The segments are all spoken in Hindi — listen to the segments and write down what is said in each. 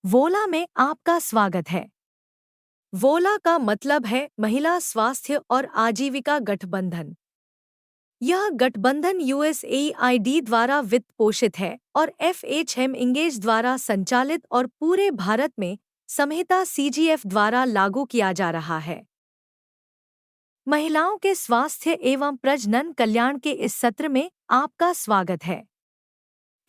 वोला में आपका स्वागत है। वोला का मतलब है महिला स्वास्थ्य और आजीविका गठबंधन। यह गठबंधन यूएसएआईडी द्वारा वित्त पोषित है और एफएचएम इंगेज द्वारा संचालित और पूरे भारत में संहिता सीजीएफ द्वारा लागू किया जा रहा है। महिलाओं के स्वास्थ्य एवं प्रजनन कल्याण के इस सत्र में आपका स्वागत है।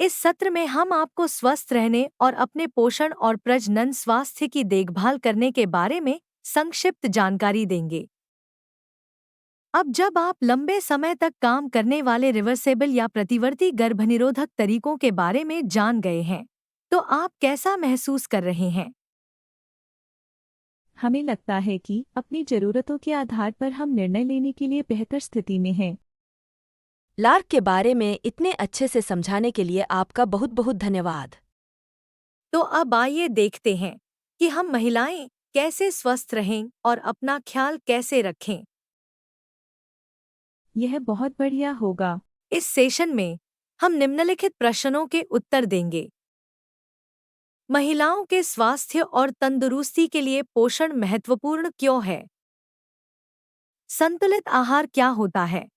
इस सत्र में हम आपको स्वस्थ रहने और अपने पोषण और प्रजनन स्वास्थ्य की देखभाल करने के बारे में संक्षिप्त जानकारी देंगे। अब जब आप लंबे समय तक काम करने वाले रिवर्सेबल या प्रतिवर्ती गर्भनिरोधक तरीकों के बारे में जान गए हैं, तो आप कैसा महसूस कर रहे हैं? हमें लगता है कि अपनी जरूरतों के आधार पर हम निर्णय लेने के लिए बेहतर स्थिति में हैं। लार्क के बारे में इतने अच्छे से समझाने के लिए आपका बहुत बहुत धन्यवाद। तो अब आइए देखते हैं कि हम महिलाएं कैसे स्वस्थ रहें और अपना ख्याल कैसे रखें। यह बहुत बढ़िया होगा। इस सेशन में हम निम्नलिखित प्रश्नों के उत्तर देंगे। महिलाओं के स्वास्थ्य और तंदुरुस्ती के लिए पोषण महत्वपूर्ण क्यों है? संतुलित आहार क्या होता है?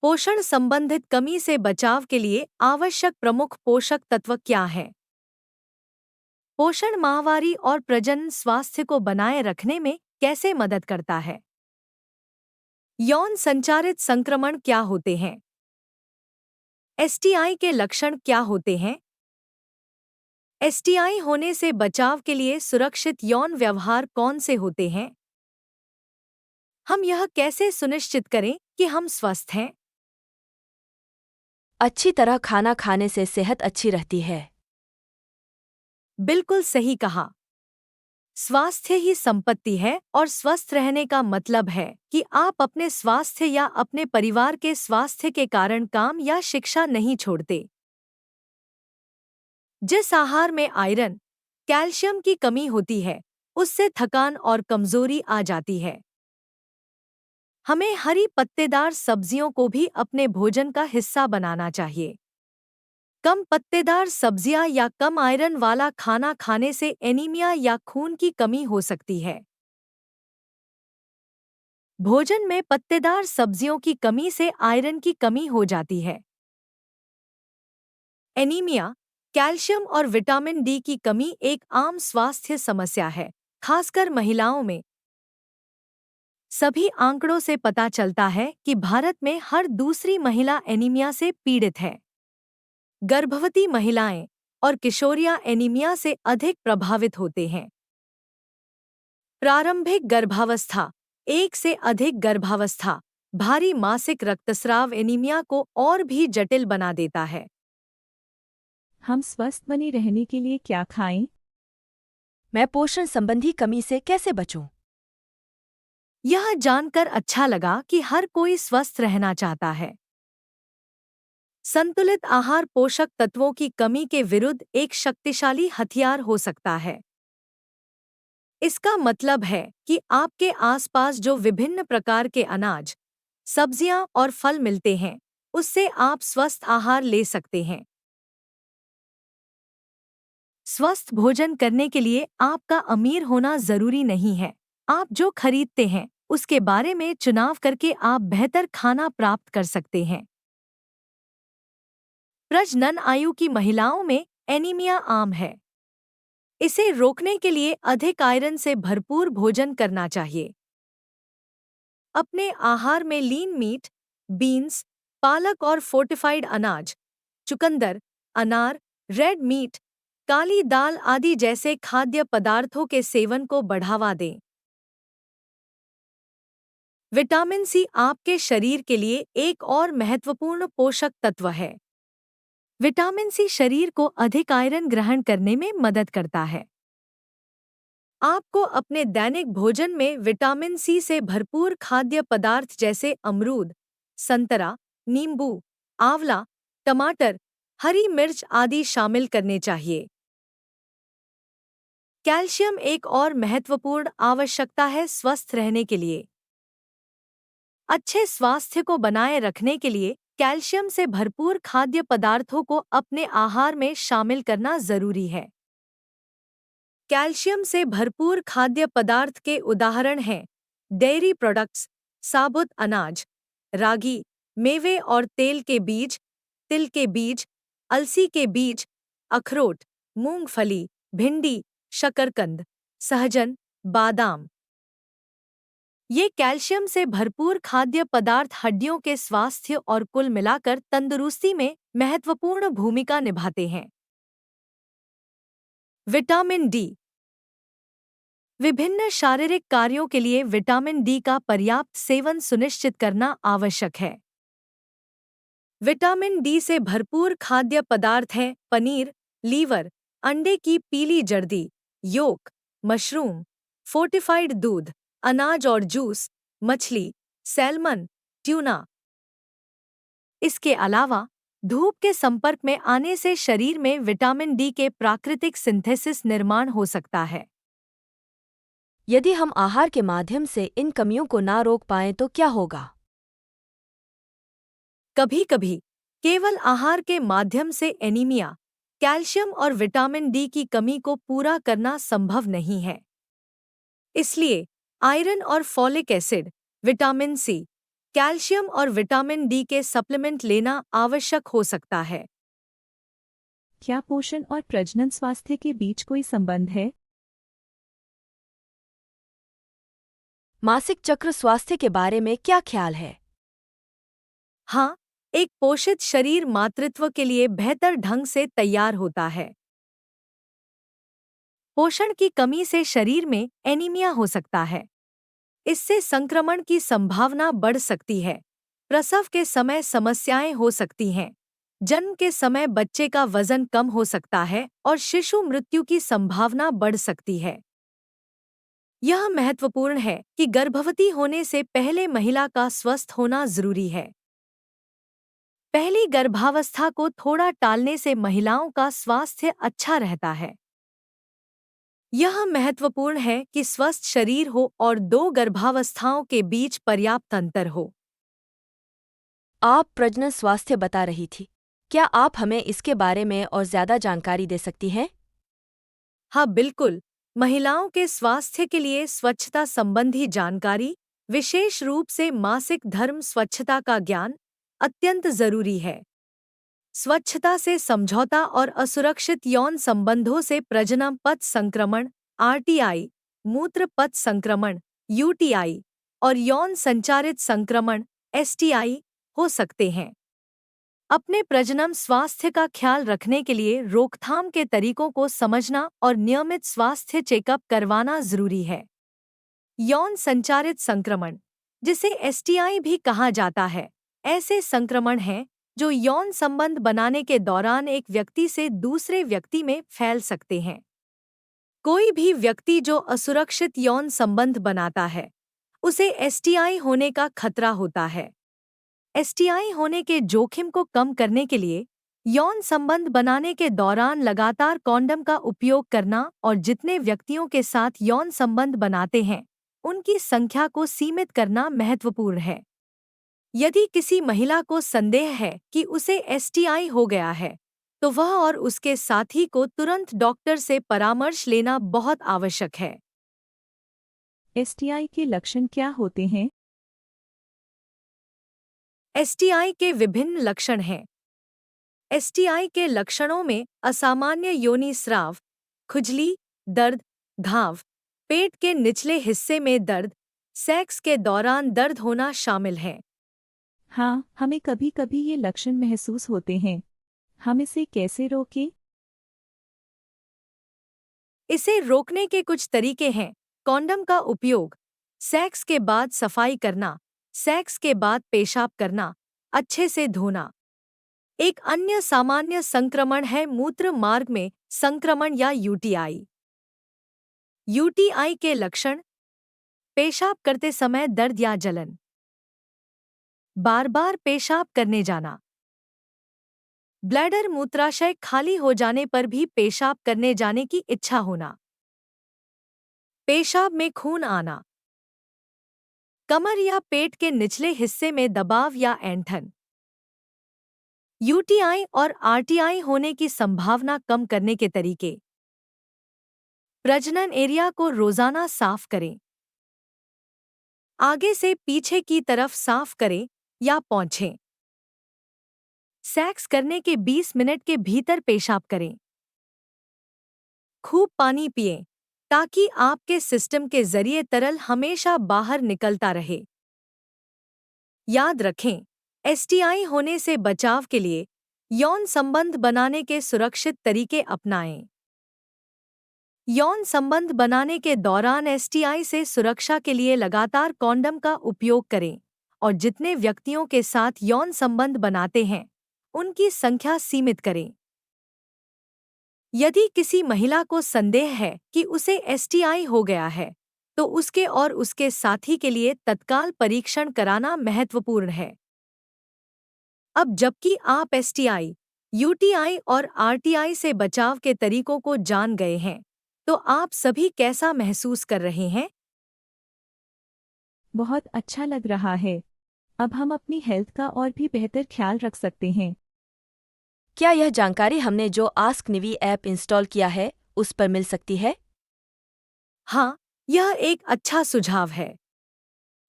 पोषण संबंधित कमी से बचाव के लिए आवश्यक प्रमुख पोषक तत्व क्या हैं? पोषण माहवारी और प्रजनन स्वास्थ्य को बनाए रखने में कैसे मदद करता है? यौन संचारित संक्रमण क्या होते हैं? एसटीआई के लक्षण क्या होते हैं? एसटीआई होने से बचाव के लिए सुरक्षित यौन व्यवहार कौन से होते हैं? हम यह कैसे सुनिश्चित करें कि हम स्वस्थ हैं? अच्छी तरह खाना खाने से सेहत अच्छी रहती है। बिल्कुल सही कहा। स्वास्थ्य ही संपत्ति है और स्वस्थ रहने का मतलब है कि आप अपने स्वास्थ्य या अपने परिवार के स्वास्थ्य के कारण काम या शिक्षा नहीं छोड़ते। जिस आहार में आयरन, कैल्शियम की कमी होती है, उससे थकान और कमजोरी आ जाती है। हमें हरी पत्तेदार सब्जियों को भी अपने भोजन का हिस्सा बनाना चाहिए। कम पत्तेदार सब्जियां या कम आयरन वाला खाना खाने से एनीमिया या खून की कमी हो सकती है। भोजन में पत्तेदार सब्जियों की कमी से आयरन की कमी हो जाती है। एनीमिया, कैल्शियम और विटामिन डी की कमी एक आम स्वास्थ्य समस्या है, खासकर महिलाओं में। सभी आंकड़ों से पता चलता है कि भारत में हर दूसरी महिला एनीमिया से पीड़ित है। गर्भवती महिलाएं और किशोरियां एनीमिया से अधिक प्रभावित होते हैं। प्रारंभिक गर्भावस्था, एक से अधिक गर्भावस्था, भारी मासिक रक्तस्राव एनीमिया को और भी जटिल बना देता है। हम स्वस्थ बने रहने के लिए क्या खाएं? मैं पोषण संबंधी कमी से कैसे बचूं? यह जानकर अच्छा लगा कि हर कोई स्वस्थ रहना चाहता है। संतुलित आहार पोषक तत्वों की कमी के विरुद्ध एक शक्तिशाली हथियार हो सकता है। इसका मतलब है कि आपके आसपास जो विभिन्न प्रकार के अनाज, सब्जियां और फल मिलते हैं, उससे आप स्वस्थ आहार ले सकते हैं। स्वस्थ भोजन करने के लिए आपका अमीर होना जरूरी नहीं है। आप जो खरीदते हैं, उसके बारे में चुनाव करके आप बेहतर खाना प्राप्त कर सकते हैं। प्रजनन आयु की महिलाओं में एनीमिया आम है। इसे रोकने के लिए अधिक आयरन से भरपूर भोजन करना चाहिए। अपने आहार में लीन मीट, बीन्स, पालक और फोर्टिफाइड अनाज, चुकंदर, अनार, रेड मीट, काली दाल आदि जैसे खाद्य पदार्थों के सेवन को बढ़ावा दें। विटामिन सी आपके शरीर के लिए एक और महत्वपूर्ण पोषक तत्व है। विटामिन सी शरीर को अधिक आयरन ग्रहण करने में मदद करता है। आपको अपने दैनिक भोजन में विटामिन सी से भरपूर खाद्य पदार्थ जैसे अमरूद, संतरा, नींबू, आंवला, टमाटर, हरी मिर्च आदि शामिल करने चाहिए। कैल्शियम एक और महत्वपूर्ण आवश्यकता है स्वस्थ रहने के लिए। अच्छे स्वास्थ्य को बनाए रखने के लिए कैल्शियम से भरपूर खाद्य पदार्थों को अपने आहार में शामिल करना जरूरी है। कैल्शियम से भरपूर खाद्य पदार्थ के उदाहरण हैं डेयरी प्रोडक्ट्स, साबुत अनाज, रागी, मेवे और तेल के बीज, तिल के बीज, अलसी के बीज, अखरोट, मूंगफली, भिंडी, शकरकंद, सहजन, बादाम। ये कैल्शियम से भरपूर खाद्य पदार्थ हड्डियों के स्वास्थ्य और कुल मिलाकर तंदुरुस्ती में महत्वपूर्ण भूमिका निभाते हैं। Vitamin D. विभिन्न शारीरिक कार्यों के लिए विटामिन डी का पर्याप्त सेवन सुनिश्चित करना आवश्यक है। विटामिन डी से भरपूर खाद्य पदार्थ हैं पनीर, लीवर, अंडे की पीली जर्दी, योक, मशरूम, फोर्टिफाइड दूध, अनाज और जूस, मछली, सैल्मन, ट्यूना। इसके अलावा धूप के संपर्क में आने से शरीर में विटामिन डी के प्राकृतिक सिंथेसिस निर्माण हो सकता है। यदि हम आहार के माध्यम से इन कमियों को ना रोक पाएं तो क्या होगा? कभी-कभी केवल आहार के माध्यम से एनीमिया, कैल्शियम और विटामिन डी की कमी को पूरा करना संभव नहीं है। इसलिए आयरन और folic acid, vitamin C, calcium और विटामिन डी के सप्लीमेंट लेना आवश्यक हो सकता है। क्या पोषण और प्रजनन स्वास्थ्य के बीच कोई संबंध है? मासिक चक्र स्वास्थ्य के बारे में क्या ख्याल है? हाँ, एक पोषित शरीर मातृत्व के लिए बेहतर ढंग से तैयार होता है। पोषण की कमी से शरीर में एनीमिया हो सकता है। इससे संक्रमण की संभावना बढ़ सकती है। प्रसव के समय समस्याएं हो सकती हैं। जन्म के समय बच्चे का वजन कम हो सकता है और शिशु मृत्यु की संभावना बढ़ सकती है। यह महत्वपूर्ण है कि गर्भवती होने से पहले महिला का स्वस्थ होना जरूरी है। पहली गर्भावस्था को थोड़ा टालने से महिलाओं का स्वास्थ्य अच्छा रहता है। यह महत्वपूर्ण है कि स्वस्थ शरीर हो और 2 गर्भावस्थाओं के बीच पर्याप्त अंतर हो। आप प्रजनन स्वास्थ्य बता रही थी। क्या आप हमें इसके बारे में और ज्यादा जानकारी दे सकती हैं? हाँ बिल्कुल, महिलाओं के स्वास्थ्य के लिए स्वच्छता संबंधी जानकारी, विशेष रूप से मासिक धर्म स्वच्छता का ज्ञान, अत्यंत जरूरी है। स्वच्छता से समझौता और असुरक्षित यौन संबंधों से प्रजनन पथ संक्रमण, आरटीआई, मूत्र पथ संक्रमण, यूटीआई, और यौन संचारित संक्रमण, एसटीआई, हो सकते हैं। अपने प्रजनन स्वास्थ्य का ख्याल रखने के लिए रोकथाम के तरीकों को समझना और नियमित स्वास्थ्य चेकअप करवाना जरूरी है। यौन संचारित संक्रमण, जिसे एसटीआई भी कहा जाता है, ऐसे संक्रमण हैं जो यौन संबंध बनाने के दौरान एक व्यक्ति से दूसरे व्यक्ति में फैल सकते हैं। कोई भी व्यक्ति जो असुरक्षित यौन संबंध बनाता है, उसे एसटीआई होने का खतरा होता है। एसटीआई होने के जोखिम को कम करने के लिए यौन संबंध बनाने के दौरान लगातार कॉन्डम का उपयोग करना और जितने व्यक्तियों के साथ यौन संबंध बनाते हैं, उनकी संख्या को सीमित करना महत्वपूर्ण है। यदि किसी महिला को संदेह है कि उसे एसटीआई हो गया है, तो वह और उसके साथी को तुरंत डॉक्टर से परामर्श लेना बहुत आवश्यक है। एसटीआई के लक्षण क्या होते हैं? एसटीआई के विभिन्न लक्षण हैं। एसटीआई के लक्षणों में असामान्य योनि स्राव, खुजली, दर्द, घाव, पेट के निचले हिस्से में दर्द, सेक्स के दौरान दर्द होना शामिल है। हाँ, हमें कभी-कभी ये लक्षण महसूस होते हैं। हम इसे कैसे रोकें? इसे रोकने के कुछ तरीके हैं: कॉन्डम का उपयोग, सेक्स के बाद सफाई करना, सेक्स के बाद पेशाब करना, अच्छे से धोना। एक अन्य सामान्य संक्रमण है मूत्र मार्ग में संक्रमण या यूटीआई। यूटीआई के लक्षण: पेशाब करते समय दर्द या जलन, बार-बार पेशाब करने जाना, ब्लैडर मूत्राशय खाली हो जाने पर भी पेशाब करने जाने की इच्छा होना, पेशाब में खून आना, कमर या पेट के निचले हिस्से में दबाव या ऐंठन। यूटीआई और आरटीआई होने की संभावना कम करने के तरीके: प्रजनन एरिया को रोजाना साफ करें। आगे से पीछे की तरफ साफ करें या पोंछें। सेक्स करने के 20 मिनट के भीतर पेशाब करें। खूब पानी पिएं ताकि आपके सिस्टम के जरिए तरल हमेशा बाहर निकलता रहे। याद रखें, एसटीआई होने से बचाव के लिए यौन संबंध बनाने के सुरक्षित तरीके अपनाएं। यौन संबंध बनाने के दौरान एसटीआई से सुरक्षा के लिए लगातार कॉन्डम का उपयोग करें और जितने व्यक्तियों के साथ यौन संबंध बनाते हैं, उनकी संख्या सीमित करें। यदि किसी महिला को संदेह है कि उसे एसटीआई हो गया है, तो उसके और उसके साथी के लिए तत्काल परीक्षण कराना महत्वपूर्ण है। अब जबकि आप एसटीआई, यूटीआई और आरटीआई से बचाव के तरीकों को जान गए हैं, तो आप सभी कैसा महसूस कर रहे हैं? बहुत अच्छा लग रहा है। अब हम अपनी हेल्थ का और भी बेहतर ख्याल रख सकते हैं। क्या यह जानकारी हमने जो आस्क निवी ऐप इंस्टॉल किया है, उस पर मिल सकती है? हाँ, यह एक अच्छा सुझाव है।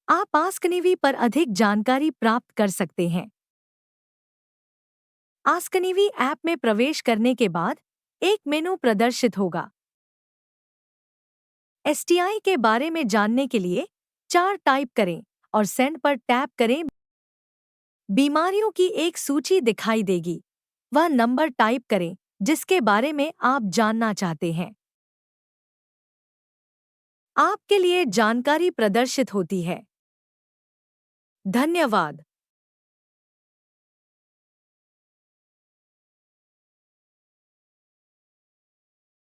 आप आस्क निवी पर अधिक जानकारी प्राप्त कर सकते हैं। आस्क निवी ऐप में प्रवेश करने के बाद एक मेनू प्रदर्शित होगा। एसटीआई के बारे में जानने के लिए 4 टाइप करें और सेंड पर टैप करें। बीमारियों की एक सूची दिखाई देगी। वह नंबर टाइप करें जिसके बारे में आप जानना चाहते हैं। आपके लिए जानकारी प्रदर्शित होती है। धन्यवाद।